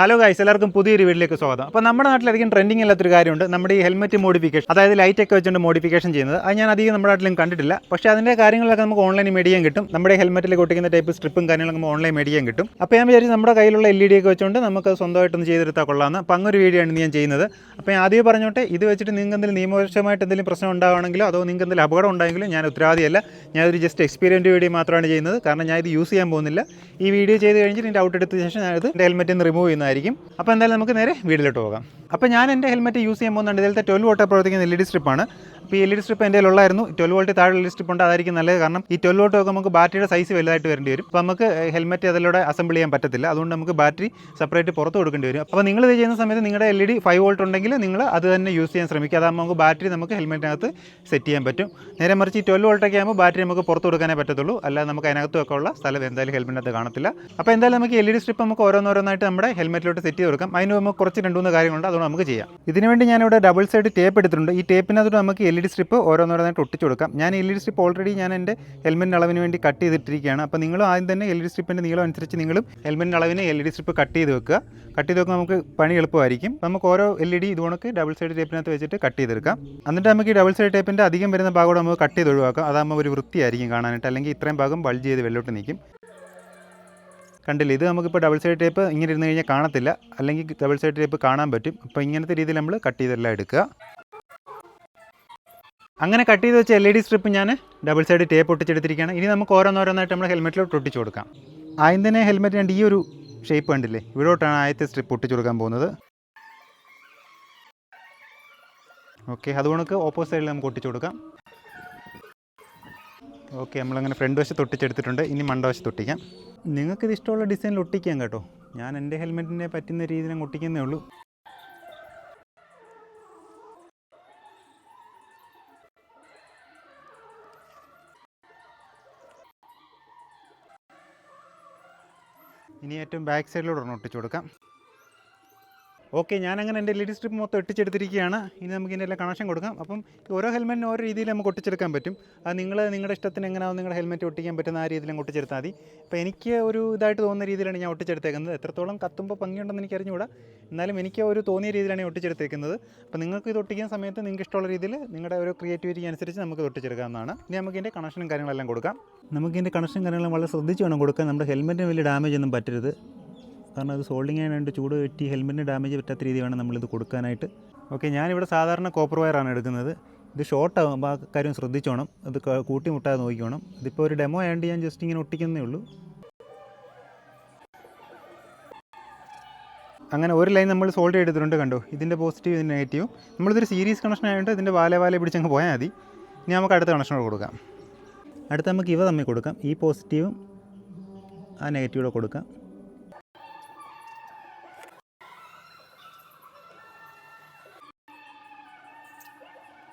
Hello guys, എല്ലാവർക്കും പുതിയൊരു വീഡിയോയിലേക്ക് സ്വാഗതം. അപ്പോൾ നമ്മുടെ നാട്ടിലധികം ട്രെൻഡിങ് അല്ലാത്തൊരു കാര്യമുണ്ട്, നമ്മുടെ ഈ ഹെൽമെറ്റ് മോഡിഫിക്കേഷൻ, അതായത് ലൈറ്റൊക്കെ വെച്ചുകൊണ്ട് മോഡിഫിക്കേഷൻ ചെയ്യുന്നത്. അത് ഞാൻ അധികം നമ്മുടെ നാട്ടിലും കണ്ടിട്ടില്ല. പക്ഷേ അതിൻ്റെ കാര്യങ്ങളൊക്കെ നമുക്ക് ഓൺലൈനിൽ മേടിക്കാൻ കിട്ടും. നമ്മുടെ ഹെൽമെറ്റിലേക്ക് ഒട്ടിക്കുന്ന ടൈപ്പ് സ്ട്രിപ്പും കാര്യങ്ങളൊക്കെ നമുക്ക് ഓൺലൈൻ മേടിക്കാൻ കിട്ടും. അപ്പോൾ ഞാൻ വിചാരിച്ചു നമ്മുടെ കയ്യിലുള്ള LED ഒക്കെ വെച്ചുകൊണ്ട് നമുക്ക് സ്വന്തമായിട്ടൊന്ന് ചെയ്തെടുത്താൽ കൊള്ളാമെന്ന്. അപ്പോൾ അങ്ങനെ ഒരു വീഡിയോ ആണ് ഞാൻ ചെയ്യുന്നത്. അപ്പോൾ ഞാൻ ആദ്യം പറഞ്ഞോട്ടെ, ഇത് വെച്ചിട്ട് നിങ്ങൾക്ക് എന്തെങ്കിലും നിയമപരമായിട്ട് എന്തെങ്കിലും പ്രശ്നം ഉണ്ടാവുകയാണെങ്കിലോ അതോ നിങ്ങൾക്ക് എന്തെങ്കിലും അപകടം ഉണ്ടായെങ്കിലും ഞാൻ ഉത്തരവാദിയല്ല. ഞാനൊരു ജസ്റ്റ് എക്സ്പീരിയൻസ് വീഡിയോ മാത്രമാണ് ചെയ്യുന്നത്. കാരണം ഞാൻ ഇത് യൂസ് ചെയ്യാൻ പോകുന്നില്ല. ഈ വീഡിയോ ചെയ്ത് കഴിഞ്ഞിട്ട് എൻ്റെ ഔട്ട് എടുത്ത ശേഷം ഞാനത് എൻ്റെ ഹെൽമെറ്റിൽ നിന്ന് റിമൂവ് ചെയ്യുന്നതായിരിക്കും. അപ്പോൾ എന്തായാലും നമുക്ക് നേരെ വീഡിയോയിലോട്ട് പോകാം. അപ്പോൾ ഞാൻ എൻ്റെ ഹെൽമെറ്റ് യൂസ് ചെയ്യാൻ പോകുന്നുണ്ട്. ഇതിലത്തെ 12 വോൾട്ട് പ്രവർത്തിക്കുന്ന LED സ്ട്രിപ്പാണ്. അപ്പോൾ ഈ LED സ്ട്രിപ്പ് എൻ്റെ ഉള്ളായിരുന്നു. 12 വോൾട്ട് താഴെ LED സ്ട്രിപ്പ് ഉണ്ട്, അതായിരിക്കും നല്ലത്. കാരണം ഈ 12 വോൾട്ട് ഒക്കെ നമുക്ക് ബാറ്ററിയുടെ സൈസ് വലുതായിട്ട് വരേണ്ടി വരും. അപ്പോൾ നമുക്ക് ഹെൽമെറ്റ് അതിലൂടെ അസംബിൾ ചെയ്യാൻ പറ്റത്തില്ല. അതുകൊണ്ട് നമുക്ക് ബാറ്ററി സെപ്പറേറ്റ് പുറത്ത് കൊടുക്കേണ്ടി വരും. അപ്പോൾ നിങ്ങൾ ഇത് ചെയ്യുന്ന സമയത്ത് നിങ്ങളുടെ LED 5 വോൾട്ട് ഉണ്ടെങ്കിൽ നിങ്ങൾ അത് തന്നെ യൂസ് ചെയ്യാൻ ശ്രമിക്കുക. അതാകുമ്പോൾ നമുക്ക് ബാറ്ററി നമുക്ക് ഹെൽമെറ്റിനകത്ത് സെറ്റ് ചെയ്യാൻ പറ്റും. നേരെ മറിച്ച് ഈ 12 വോൾട്ടൊക്കെ ആകുമ്പോൾ ബാറ്ററി നമുക്ക് പുറത്ത് കൊടുക്കാനേ പറ്റത്തുള്ളൂ. അല്ലാതെ നമുക്ക് അതിനകത്തൊക്കെ ഉള്ള സ്ഥലം എന്തായാലും ഹെൽമെറ്റിനകത്ത് കാണത്തില്ല. അപ്പോൾ എന്തായാലും നമുക്ക് LED സ്ട്രിപ്പ് നമുക്ക് ഓരോന്നോരോന്നായിട്ട് നമ്മുടെ ഹെൽമെറ്റിലോട്ട് സെറ്റ് ചെയ്ത് കൊടുക്കാം. അതിന് നമുക്ക് കുറച്ച് 2-3 കാര്യങ്ങളുണ്ട്, അതുകൊണ്ട് നമുക്ക് ചെയ്യാം. ഇതിനുവേണ്ടി ഞാനിവിടെ ഡബിൾ സൈഡ് ടേപ്പ് എടുത്തിട്ടുണ്ട്. ഈ ടേപ്പിനകത്ത് നമുക്ക് LED സ്ട്രിപ്പ് ഓരോന്നോരോന്നായിട്ട് ഒട്ടിച്ചു കൊടുക്കാം. ഞാൻ LED സ്ട്രിപ്പ് ഓൾറെഡി ഞാൻ എൻ്റെ ഹെൽമെറ്റിൻ്റെ അളവിന് വേണ്ടി കട്ട് ചെയ്തിട്ടിരിക്കുകയാണ്. അപ്പോൾ നിങ്ങളും ആദ്യം തന്നെ LED സ്ട്രിപ്പിൻ്റെ നീളം അനുസരിച്ച് നിങ്ങളും ഹെൽമെറ്റിൻ്റെ അളവിന് LED സ്ട്രിപ്പ് കട്ട് ചെയ്ത് വെക്കുക. കട്ട് ചെയ്ത് വെക്കുമ്പോൾ നമുക്ക് പണി എളുപ്പമായിരിക്കും. നമുക്ക് ഓരോ LED ഇതുകൊണ്ട് ഡബിൾ സൈഡ് ടേപ്പിനകത്ത് വെച്ചിട്ട് കട്ട് ചെയ്തെടുക്കാം. എന്നിട്ട് നമുക്ക് ഈ ഡബിൾ സൈഡ് ടേപ്പിൻ്റെ അധികം വരുന്ന ഭാഗം നമുക്ക് കട്ട് ചെയ്ത് ഒഴിവാക്കാം. അതാകുമ്പോൾ ഒരു വൃത്തിയായിരിക്കും കാണാനായിട്ട്. അല്ലെങ്കിൽ ഇത്രയും ഭാഗം ബൾജ് ചെയ്ത് വെള്ളോട്ട് നിൽക്കും. കണ്ടില്ല, ഇത് നമുക്കിപ്പോൾ ഡബിൾ സൈഡ് ടേപ്പ് ഇങ്ങനെ ഇരുന്ന് കഴിഞ്ഞാൽ കാണത്തില്ല, അല്ലെങ്കിൽ ഡബിൾ സൈഡ് ടേപ്പ് കാണാൻ പറ്റും. അപ്പോൾ ഇങ്ങനത്തെ രീതിയിൽ നമ്മൾ കട്ട് ചെയ്തെല്ലാം എടുക്കുക. അങ്ങനെ കട്ട് ചെയ്ത് വെച്ച LED സ്ട്രിപ്പ് ഞാൻ ഡബിൾ സൈഡ് ടേപ്പ് ഒട്ടിച്ചെടുത്തിരിക്കുകയാണ്. ഇനി നമുക്ക് ഓരോന്നോരോന്നായിട്ട് നമ്മൾ ഹെൽമെറ്റിലോട്ട് ഒട്ടിച്ച് കൊടുക്കാം. ആദ്യം തന്നെ ഹെൽമെറ്റിൻ്റെ ഈ ഒരു ഷേപ്പ് കണ്ടില്ലേ, ഇവിടോട്ടാണ് ആദ്യത്തെ സ്ട്രിപ്പ് ഒട്ടിച്ച് കൊടുക്കാൻ പോകുന്നത്. ഓക്കെ, അതുകൊണ്ട് ഓപ്പോസിറ്റ് സൈഡിൽ നമുക്ക് ഒട്ടിച്ച് കൊടുക്കാം. ഓക്കെ, നമ്മളങ്ങനെ ഫ്രണ്ട് വശത്ത് ഒട്ടിച്ചെടുത്തിട്ടുണ്ട്. ഇനി മണ്ടവശത്ത് ഒട്ടിക്കാം. നിങ്ങൾക്കിത് ഇഷ്ടമുള്ള ഡിസൈനിൽ ഒട്ടിക്കാം കേട്ടോ. ഞാൻ എൻ്റെ ഹെൽമെറ്റിനെ പറ്റുന്ന രീതിയിൽ അങ്ങ് ഒട്ടിക്കുന്നേ ഉള്ളൂ. ഇനി ഏറ്റവും ബാക്ക് സൈഡിലൂടെ ഒട്ടിച്ചു കൊടുക്കാം. ഓക്കെ, ഞാനങ്ങനെ എൻ്റെ LED സ്ട്രിപ്പ് മൊത്തം ഒട്ടിച്ചെടുത്തിരിക്കുകയാണ്. ഇനി നമുക്ക് ഇതിൻ്റെ എല്ലാം കണക്ഷൻ കൊടുക്കാം. അപ്പം ഓരോ ഹെൽമെറ്റിനും ഓരോ രീതിയിൽ നമുക്ക് ഒട്ടിച്ചെടുക്കാൻ പറ്റും. അത് നിങ്ങളുടെ ഇഷ്ടത്തിന് എങ്ങനെയാവും നിങ്ങളുടെ ഹെൽമെറ്റ് ഒട്ടിക്കാൻ പറ്റുന്ന ആ രീതിയിൽ അങ്ങ് ഒട്ടിച്ചെടുത്താൽ മതി. അപ്പോൾ എനിക്ക് ഒരു ഇതായിട്ട് തോന്നുന്ന രീതിയിലാണ് ഞാൻ ഒട്ടിച്ചെടുത്തേക്കുന്നത്. എത്രത്തോളം കത്തുമ്പോൾ ഭംഗിയുണ്ടെന്ന് എനിക്ക് അറിഞ്ഞുകൂടാ, എന്നാലും എനിക്ക് ഒരു തോന്നിയ രീതിയിലാണ് ഞാൻ ഒട്ടിച്ചെടുത്തേക്കുന്നത്. അപ്പോൾ നിങ്ങൾക്ക് ഇത് ഒട്ടിക്കുന്ന സമയത്ത് നിങ്ങൾക്ക് ഇഷ്ടമുള്ള രീതിയിൽ നിങ്ങളുടെ ഒരു ക്രിയേറ്റിവിറ്റി അനുസരിച്ച് നമുക്ക് ഒട്ടിച്ചെടുക്കാവുന്നതാണ്. ഇനി നമുക്ക് ഇതിൻ്റെ കണക്ഷനും കാര്യങ്ങളെല്ലാം കൊടുക്കാം. നമുക്ക് ഇതിൻ്റെ കണക്ഷനും കാര്യങ്ങളും വളരെ ശ്രദ്ധിച്ച് വേണം കൊടുക്കാൻ. നമ്മുടെ ഹെൽമെറ്റിന് വലിയ ഡാമേജ് ഒന്നും പറ്റരുത്. കാരണം അത് സോൾഡിങ് ചെയ്യാനായിട്ട് ചൂട് പറ്റി ഹെൽമെറ്റിന് ഡാമേജ് പറ്റാത്ത രീതി വേണം നമ്മളിത് കൊടുക്കാനായിട്ട്. ഓക്കെ, ഞാനിവിടെ സാധാരണ കോപ്പർ വയറാണ് എടുക്കുന്നത്. ഇത് ഷോർട്ടാകുമ്പോൾ ആ കാര്യം ശ്രദ്ധിച്ചോണം, അത് കൂട്ടിമുട്ടാതെ നോക്കിക്കോണം. ഇതിപ്പോൾ ഒരു ഡെമോ ആയതുകൊണ്ട് ഞാൻ ജസ്റ്റ് ഇങ്ങനെ ഒട്ടിക്കുന്നേ ഉള്ളൂ. അങ്ങനെ ഒരു ലൈൻ നമ്മൾ സോൾഡ് ചെയ്തിട്ടുണ്ട്, കണ്ടോ. ഇതിൻ്റെ പോസിറ്റീവ് ഇതിൻ്റെ നെഗറ്റീവും. നമ്മളിതൊരു സീരീസ് കണക്ഷൻ ആയതുകൊണ്ട് ഇതിൻ്റെ വാല പിടിച്ചങ്ങ് പോയാൽ മതി. ഇനി നമുക്ക് അടുത്ത കണക്ഷനോട് കൊടുക്കാം. അടുത്ത നമുക്ക് ഇവ തമ്മിൽ കൊടുക്കാം. ഈ പോസിറ്റീവും ആ നെഗറ്റീവും കൊടുക്കാം.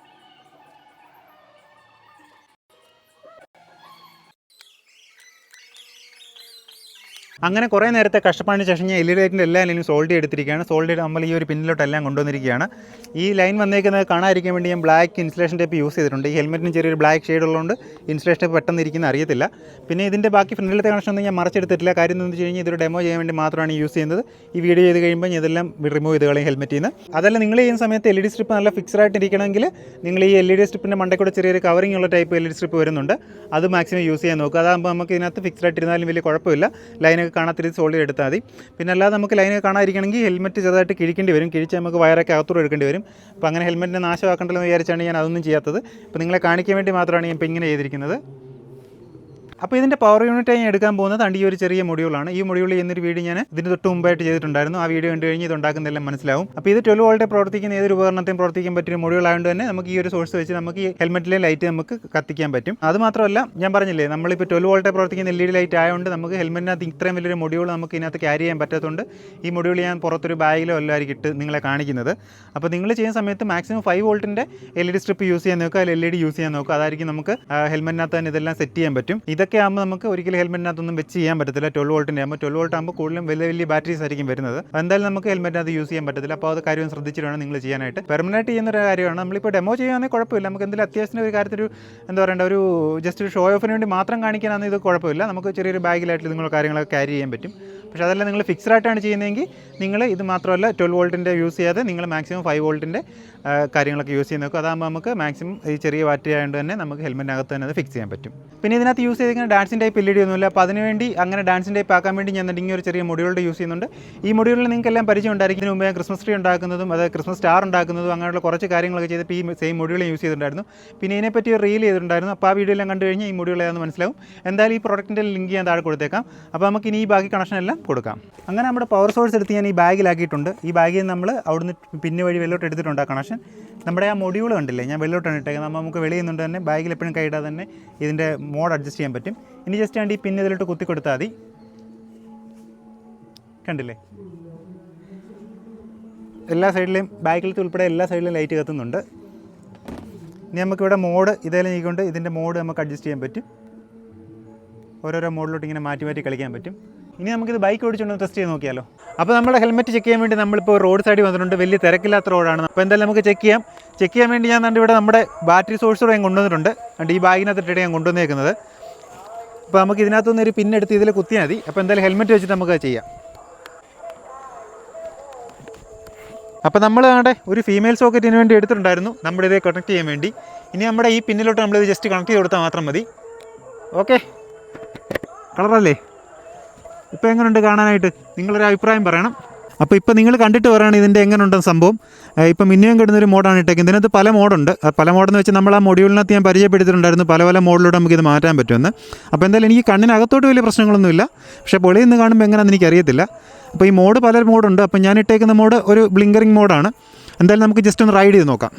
അങ്ങനെ കുറേ നേരത്തെ കഷ്ടപ്പാടിന് ശേഷം ഞാൻ LED ലൈറ്റിൻ്റെ എല്ലാ ലൈനും സോൾഡ് ചെയ്തെടുത്തിരിക്കുകയാണ്. സോൾഡ് ചെയ്ത് നമ്മൾ ഈ ഒരു പിന്നിലോട്ടെല്ലാം കൊണ്ടുവന്നിരിക്കുകയാണ്. ഈ ലൈൻ വന്നേക്കുന്നത് കാണാതിരിക്കാൻ വേണ്ടി ഞാൻ ബ്ലാക്ക് ഇൻസുലേഷൻ ടേപ്പ് യൂസ് ചെയ്തിട്ടുണ്ട്. ഈ ഹെൽമെറ്റിന് ചെറിയൊരു ബ്ലാക്ക് ഷെയ്ഡ് ഉള്ളതുകൊണ്ട് ഇൻസുലേഷൻ ടേപ്പ് പെട്ടെന്ന് ഇരിക്കുന്ന അറിയത്തില്ല. പിന്നെ ഇതിൻ്റെ ബാക്കി ഫ്രണ്ടിലത്തെ കണക്ഷൻ ഒന്നും ഞാൻ മറച്ചെടുത്തിട്ടില്ല. കാര്യം എന്താണെന്ന് വെച്ച് കഴിഞ്ഞാൽ ഇതൊരു ഡെമോ ചെയ്യാൻ വേണ്ടി മാത്രമാണ് യൂസ് ചെയ്യുന്നത്. ഈ വീഡിയോ ചെയ്ത് കഴിയുമ്പോൾ ഇതെല്ലാം റിമൂവ് ചെയ്ത് കളയും ഹെൽമെറ്റിൽ നിന്ന്. അതല്ല, നിങ്ങൾ ചെയ്യുന്ന സമയത്ത് LED സ്ട്രിപ്പ് നല്ല ഫിക്സ്ഡ് ആയിട്ടിരിക്കണമെങ്കിൽ നിങ്ങൾ ഈ LED സ്ട്രിപ്പിൻ്റെ മണ്ടയിൽ കൂടെ ചെറിയൊരു കവറിംഗ് ഉള്ള ടൈപ്പ് LED സ്ട്രിപ്പ് വരുന്നുണ്ട്. അത് മാക്സിമം യൂസ് ചെയ്യാൻ നോക്കുക. അതാകുമ്പോൾ നമുക്ക് ഇതിനകത്ത് ഫിക്സ്ഡ് ആയിട്ടിരുന്നാലും വലിയ കുഴപ്പമില്ല. ലൈനൊക്കെ കാണാത്ത രീതി സോൾഡ് എടുത്താൽ മതി. പിന്നെ അല്ലാതെ നമുക്ക് ലൈനൊക്കെ കാണാതിരിക്കണമെങ്കിൽ ഹെൽമെറ്റ് ചെറുതായിട്ട് കിഴിക്കേണ്ടി വരും. കിഴിച്ച് നമുക്ക് വയറൊക്കെ അകത്തൂടെ എടുക്കേണ്ടി വരും. അപ്പോൾ അങ്ങനെ ഹെൽമെറ്റിനെ നാശമാക്കണ്ടല്ലോ എന്ന് വിചാരിച്ചാണ് ഞാൻ അതൊന്നും ചെയ്യാത്തത്. അപ്പോൾ നിങ്ങളെ കാണിക്കാൻ വേണ്ടി മാത്രമാണ് ഞാൻ ഇപ്പോൾ ഇങ്ങനെ ചെയ്തിരിക്കുന്നത്. അപ്പോൾ ഇതിൻ്റെ പവർ യൂണിറ്റ് ഞാൻ എടുക്കാൻ പോകുന്നത് ഈ ഒരു ചെറിയ മൊഡ്യൂളാണ്. ഈ മൊഡ്യൂളിൽ എന്നൊരു വീഡിയോ ഞാൻ ഇതിന് തൊട്ട് മുമ്പായിട്ട് ചെയ്തിട്ടുണ്ടായിരുന്നു. ആ വീഡിയോ കണ്ടു കഴിഞ്ഞ് ഇത് ഉണ്ടാക്കുന്നതെല്ലാം മനസ്സിലാവും. അപ്പോൾ ഇത് 12 വോൾട്ട് പ്രവർത്തിക്കുന്ന ഏതൊരു ഉപകരണത്തെയും പ്രവർത്തിക്കാൻ പറ്റിയ മൊഡ്യൂൾ ആയതുകൊണ്ട് തന്നെ നമുക്ക് ഈ ഒരു സോഴ്സ് വെച്ച് നമുക്ക് ഈ ഹെൽമെറ്റിലെ ലൈറ്റ് നമുക്ക് കത്തിക്കാൻ പറ്റും. അത് മാത്രമല്ല, ഞാൻ പറഞ്ഞില്ലേ, നമ്മളിപ്പോൾ 12 വോൾട്ട് പ്രവർത്തിക്കുന്ന LED ലൈറ്റ് ആയതുകൊണ്ട് നമുക്ക് ഹെൽമെറ്റിനകത്ത് ഇത്രയും വലിയൊരു മൊഡ്യൂൾ നമുക്ക് ഇതിനകത്ത് ക്യാരി ചെയ്യാൻ പറ്റാത്തതുകൊണ്ട് ഈ മൊഡ്യൂൾ ഞാൻ പുറത്തൊരു ബാഗിലോ എല്ലാവരും ഇട്ട് നിങ്ങളെ കാണിക്കുന്നത്. അപ്പോൾ നിങ്ങൾ ചെയ്യുന്ന സമയത്ത് മാക്സിമം 5 വോൾട്ടിൻ്റെ LED സ്ട്രിപ്പ് യൂസ് ചെയ്യാൻ നോക്കുക, അല്ലെങ്കിൽ LED യൂസ് ചെയ്യാൻ നോക്കുക. അതായിരിക്കും നമുക്ക് ഹെൽമെറ്റിനകത്ത് തന്നെ ഇതെല്ലാം സെറ്റ് ചെയ്യാൻ പറ്റും. ഇതൊക്കെ ആകുമ്പോൾ നമുക്ക് ഒരിക്കലും ഹെൽമെറ്റിനകത്തൊന്നും വെച്ച് ചെയ്യാൻ പറ്റത്തില്ല. 12 വോൾട്ടിൻ്റെ ആകുമ്പോൾ 12 വോൾട്ട് ആകുമ്പോൾ കൂടുതലും വലിയ ബാറ്ററീസ് ആയിരിക്കും വരുന്നത്. എന്തായാലും നമുക്ക് ഹെൽമെറ്റിനകത്ത് യൂസ് ചെയ്യാൻ പറ്റത്തില്ല. അപ്പോൾ അത് കാര്യം ശ്രദ്ധിച്ചിട്ട് വേണം നിങ്ങൾ ചെയ്യാനായിട്ട്. പെർമനൻറ്റ് ചെയ്യുന്ന ഒരു കാര്യമാണ്. നമ്മളിപ്പോൾ ഡെമോ ചെയ്യുകയാണെങ്കിൽ കുഴപ്പമില്ല. നമുക്ക് എന്തെങ്കിലും അത്യാവശ്യത്തിന് ഒരു കാര്യത്തിൽ എന്താ പറയേണ്ട, ഒരു ജസ്റ്റ് ഒരു ഷോ ഓഫിന് വേണ്ടി മാത്രം കാണിക്കാനാണെങ്കിൽ ഇത് കുഴപ്പമില്ല. നമുക്ക് ചെറിയൊരു ബാഗിലായിട്ട് നിങ്ങൾ കാര്യങ്ങളൊക്കെ ക്യാരി ചെയ്യാൻ പറ്റും. പക്ഷേ അതെല്ലാം നിങ്ങൾ ഫിക്സ്ഡ് ആയിട്ടാണ് ചെയ്യുന്നതെങ്കിൽ നിങ്ങൾ ഇത് മാത്രമല്ല 12 വോൾട്ടിൻ്റെ യൂസ് ചെയ്യാതെ നിങ്ങൾ മാക്സിമം 5 വോൾട്ടിൻ്റെ കാര്യങ്ങളൊക്കെ യൂസ് ചെയ്ത് നോക്കും. അതാകുമ്പോൾ നമുക്ക് മാക്സിമം ഈ ചെറിയ ബാറ്ററി ആയതുകൊണ്ട് തന്നെ നമുക്ക് ഹെൽമെറ്റിനകത്ത് തന്നെ അത് ഫിക്സ് ചെയ്യാൻ പറ്റും. പിന്നെ ഇതിനകത്ത് യൂസ് ചെയ്തിരിക്കുന്ന ഡാൻസിങ് ടൈപ്പ് LED ഒന്നുമില്ല. അപ്പോൾ അതിനുവേണ്ടി അങ്ങനെ ഡാൻസിങ് ടൈപ്പ് ആക്കാൻ വേണ്ടി ഞാൻ ഇങ്ങനെ ഒരു ചെറിയ മൊഡ്യൂളുടെ യൂസ് ചെയ്യുന്നുണ്ട്. ഈ മൊഡ്യൂളിൽ നിങ്ങൾക്ക് എല്ലാം പരിചയം ഉണ്ടായിരിക്കും. ഇതിന് മുമ്പ് ഞാൻ ക്രിസ്മസ് ട്രീ ഉണ്ടാക്കുന്നതും അത് ക്രിസ്മസ് സ്റ്റാർ ഉണ്ടാക്കുന്നതും അങ്ങനെയുള്ള കുറച്ച് കാര്യങ്ങളൊക്കെ ചെയ്തിട്ട് ഈ സെയിം മൊഡ്യൂൾ യൂസ് ചെയ്തിട്ടുണ്ടായിരുന്നു. പിന്നെ ഇതിനെപ്പറ്റി ഒരു റീൽ ചെയ്തിട്ടുണ്ടായിരുന്നു. അപ്പോൾ ആ വീഡിയോ എല്ലാം കണ്ടു കഴിഞ്ഞാൽ ഈ മൊഡ്യൂൾ ഏതാണെന്ന് മനസ്സിലാവും. എന്തായാലും ഈ പ്രോഡക്റ്റിൻ്റെ ലിങ്ക് ഞാൻ താഴെ കൊടുത്തേക്കാം. അപ്പോൾ നമുക്ക് ഇനി ഈ ബാക്കി കണക്ഷൻ എല്ലാം കൊടുക്കാം. അങ്ങനെ നമ്മുടെ പവർ സോഴ്സ് എടുത്ത് ഞാൻ ഈ ബാഗിലാക്കിയിട്ടുണ്ട്. ഈ ബാഗിൽ നമ്മൾ അവിടുന്ന് പിന്ന് വഴി വെള്ളോട്ട് എടുത്തിട്ടുണ്ട് ആ കണക്ഷൻ. നമ്മുടെ ആ മൊഡ്യൂൾ കണ്ടില്ലേ, ഞാൻ വെള്ളോട്ടാണ് ഇട്ടേക്കുന്നത്. നമ്മൾ നമുക്ക് വെളിയിൽ നിന്നുകൊണ്ട് തന്നെ ബാഗിൽ എപ്പോഴും കൈയിടാതെ തന്നെ ഇതിൻ്റെ മോഡ് അഡ്ജസ്റ്റ് ചെയ്യാൻ പറ്റും. ഇനി ജസ്റ്റ് ആണ്ട് ഈ പിന്ന് ഇതിലോട്ട് കുത്തി കൊടുത്താൽ മതി. കണ്ടില്ലേ, എല്ലാ സൈഡിലെയും ബാഗിലത്തെ ഉൾപ്പെടെ എല്ലാ സൈഡിലും ലൈറ്റ് കത്തുന്നുണ്ട്. ഇനി നമുക്കിവിടെ മോഡ് ഇതേലും നീക്കൊണ്ട് ഇതിൻ്റെ മോഡ് നമുക്ക് അഡ്ജസ്റ്റ് ചെയ്യാൻ പറ്റും. ഓരോരോ മോഡിലോട്ട് ഇങ്ങനെ മാറ്റി മാറ്റി കളിക്കാൻ പറ്റും. ഇനി നമുക്കിത് ബൈക്ക് ഓടിച്ചുകൊണ്ട് ടെസ്റ്റ് ചെയ്ത് നോക്കിയാലോ. അപ്പോൾ നമ്മുടെ ഹെൽമെറ്റ് ചെക്ക് ചെയ്യാൻ വേണ്ടി നമ്മളിപ്പോൾ റോഡ് സൈഡിൽ വന്നിട്ടുണ്ട്. വലിയ തിരക്കില്ലാത്ത റോഡാണ്. അപ്പോൾ എന്തായാലും നമുക്ക് ചെക്ക് ചെയ്യാൻ വേണ്ടി ഞാൻ കണ്ട് ഇവിടെ നമ്മുടെ ബാറ്ററി സോഴ്സോടെ ഞാൻ കൊണ്ടുവന്നിട്ടുണ്ട്. അതുകൊണ്ട് ഈ ബാഗിനകത്തിട്ട് ഞാൻ കൊണ്ടുവന്നേക്കുന്നത്. അപ്പോൾ നമുക്ക് ഇതിനകത്തുനിന്ന് ഒരു പിന്നെടുത്ത് ഇതിൽ കുത്തിയാൽ മതി. അപ്പോൾ എന്തായാലും ഹെൽമെറ്റ് വെച്ചിട്ട് നമുക്ക് ചെയ്യാം. അപ്പോൾ നമ്മൾ അവിടെ ഒരു ഫീമെയിൽ സോക്കറ്റിന് വേണ്ടി എടുത്തിട്ടുണ്ടായിരുന്നു നമ്മുടെ ഇത് കണക്ട് ചെയ്യാൻ വേണ്ടി. ഇനി നമ്മുടെ ഈ പിന്നിലോട്ട് നമ്മളിത് ജസ്റ്റ് കണക്ട് ചെയ്ത് കൊടുത്താൽ മാത്രം മതി. ഓക്കെ, കളറല്ലേ? ഇപ്പോൾ എങ്ങനെയുണ്ട് കാണാനായിട്ട്? നിങ്ങളൊരു അഭിപ്രായം പറയണം. അപ്പോൾ ഇപ്പോൾ നിങ്ങൾ കണ്ടിട്ട് പറയുകയാണ് ഇതിൻ്റെ എങ്ങനെയുണ്ടെന്ന് സംഭവം. ഇപ്പോൾ മിനിമം കിട്ടുന്നൊരു മോഡാണ് ഇട്ടേക്കുന്നത്. ഇതിനകത്ത് പല മോഡുണ്ട്. പല മോഡെന്ന് വെച്ചാൽ നമ്മൾ ആ മൊഡ്യൂളിനകത്ത് ഞാൻ പരിചയപ്പെടുത്തിയിട്ടുണ്ടായിരുന്നു പല മോഡിലൂടെ നമുക്കിത് മാറ്റാൻ പറ്റുമെന്ന്. അപ്പോൾ എന്തായാലും എനിക്ക് കണ്ണിനകത്തോട്ട് വലിയ പ്രശ്നങ്ങളൊന്നുമില്ല. പക്ഷേ പൊളിയിൽ നിന്ന് കാണുമ്പോൾ എങ്ങനെയാണെന്ന് എനിക്കറിയത്തില്ല. അപ്പോൾ ഈ മോഡ് പല മോഡുണ്ട്. അപ്പോൾ ഞാൻ ഇട്ടേക്കുന്ന മോഡ് ഒരു ബ്ലിങ്കറിങ് മോഡാണ്. എന്തായാലും നമുക്ക് ജസ്റ്റ് ഒന്ന് റൈഡ് ചെയ്ത് നോക്കാം.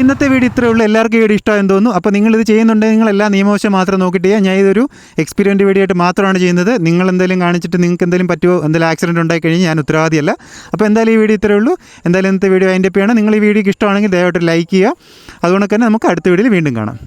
ഇന്നത്തെ വീഡിയോ ഇത്രയേ ഉള്ളൂ. എല്ലാവർക്കും വീഡിയോ ഇഷ്ടമായെന്ന് തോന്നുന്നു. അപ്പോൾ നിങ്ങളിത് ചെയ്യുന്നുണ്ടെങ്കിൽ നിങ്ങൾ എല്ലാ നിയമവശം മാത്രം നോക്കിയിട്ട് ചെയ്യുക. ഞാൻ ഇതൊരു എക്സ്പീരിയൻറ്റ് വീഡിയോ ആയിട്ട് മാത്രമാണ് ചെയ്യുന്നത്. നിങ്ങൾ എന്തെങ്കിലും കാണിച്ചിട്ട് നിങ്ങൾക്ക് എന്തെങ്കിലും പറ്റുമോ, എന്തെങ്കിലും ആക്സിഡൻറ്റ് ഉണ്ടായി കഴിഞ്ഞാൽ ഞാൻ ഉത്തരവാദിയല്ല. അപ്പോൾ എന്തായാലും ഈ വീഡിയോ ഇത്രയേ ഉള്ളൂ. എന്തായാലും ഇന്നത്തെ വീഡിയോ അതിൻ്റെ ആണ്. നിങ്ങൾ ഈ വീഡിയോക്ക് ഇഷ്ടമാണെങ്കിൽ ദയവായിട്ട് ലൈക്ക് ചെയ്യുക. അതുകൊണ്ട് തന്നെ നമുക്ക് അടുത്ത വീഡിയോയിൽ വീണ്ടും കാണാം.